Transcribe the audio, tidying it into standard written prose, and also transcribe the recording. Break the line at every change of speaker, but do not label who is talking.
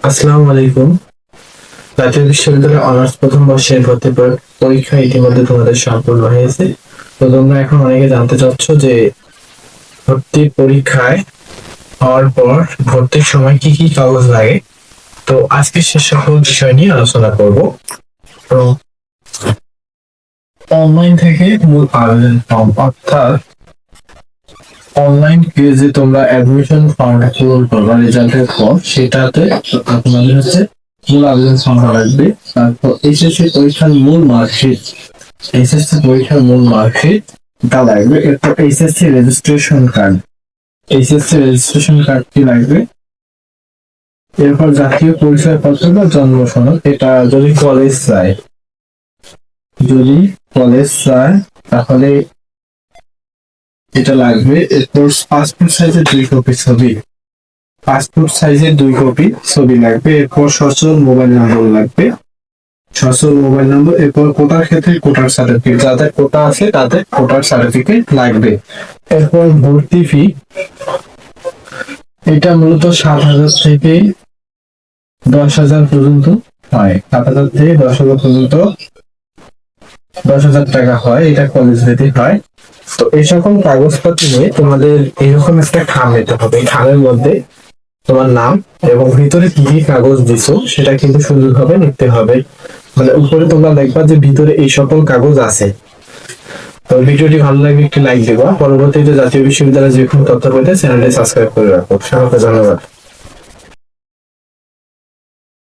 আসসালামু আলাইকুম। জাতীয় বিশ্ববিদ্যালয়ে অনার্স প্রথম বর্ষের ভর্তি পরীক্ষা ইতিমধ্যে তোমাদের সম্পূর্ণ হয়েছে। তো তোমরা এখন অনেকে জানতে চাচ্ছ যে ভর্তি পরীক্ষায় হওয়ার পর ভর্তির সময় কি কি কাগজ লাগে। তো আজকে সে সকল বিষয় নিয়ে আলোচনা করব। তো অনলাইন থেকে মূল আবেদন ফর্ম, অর্থাৎ অনলাইন যে তোমরা অ্যাডমিশন ফর্মটা পূরণ করবা রেজাল্টের পর, সেটাতে তোমাদের হচ্ছে মূল আবেদন সংখ্যা লাগবে। তারপর এইচএসসি পরীক্ষার মূল মার্কশিট টা লাগবে। এরপর এইচএসসি রেজিস্ট্রেশন কার্ডটি লাগবে। এরপর জাতীয় পরিচয়পত্র বা জন্ম সনদ, এটা যদি কলেজ চায় তাহলে এটা লাগবে। এরপর পাসপোর্ট সাইজের 2 কপি ছবি লাগবে। এরপর সচল মোবাইল নম্বর লাগবে, এরপর কোটার ক্ষেত্রে কোটার সার্টিফিকেট, যাদের কোটা আছে তাদের কোটার সার্টিফিকেট লাগবে। এরপর ভর্তি ফি, এটা মূলত 7,000 থেকে 10,000 পর্যন্ত হয়। 7,000 থেকে 10,000 পর্যন্ত 10,000 টাকা হয়, এটা কলেজ ভেদে হয়। তো এই সকল কাগজপত্র নিয়ে তোমাদের এরকম একটা খাম নিতে হবে। এই খামের মধ্যে তোমার নাম এবং ভিতরে কি কি কাগজ দিছো সেটা কিন্তু সুন্দরভাবে লিখতে হবে। মানে উপরে তোমরা দেখবা যে ভিতরে এই সকল কাগজ আছে। তো ভিডিওটি ভালো লাগলে একটি লাইক দেবা। পরবর্তীতে জাতীয় বিশ্ববিদ্যালয়ে যে কোনো তথ্য পেতে চ্যানেলটি সাবস্ক্রাইব করে রাখো। সবাইকে ধন্যবাদ।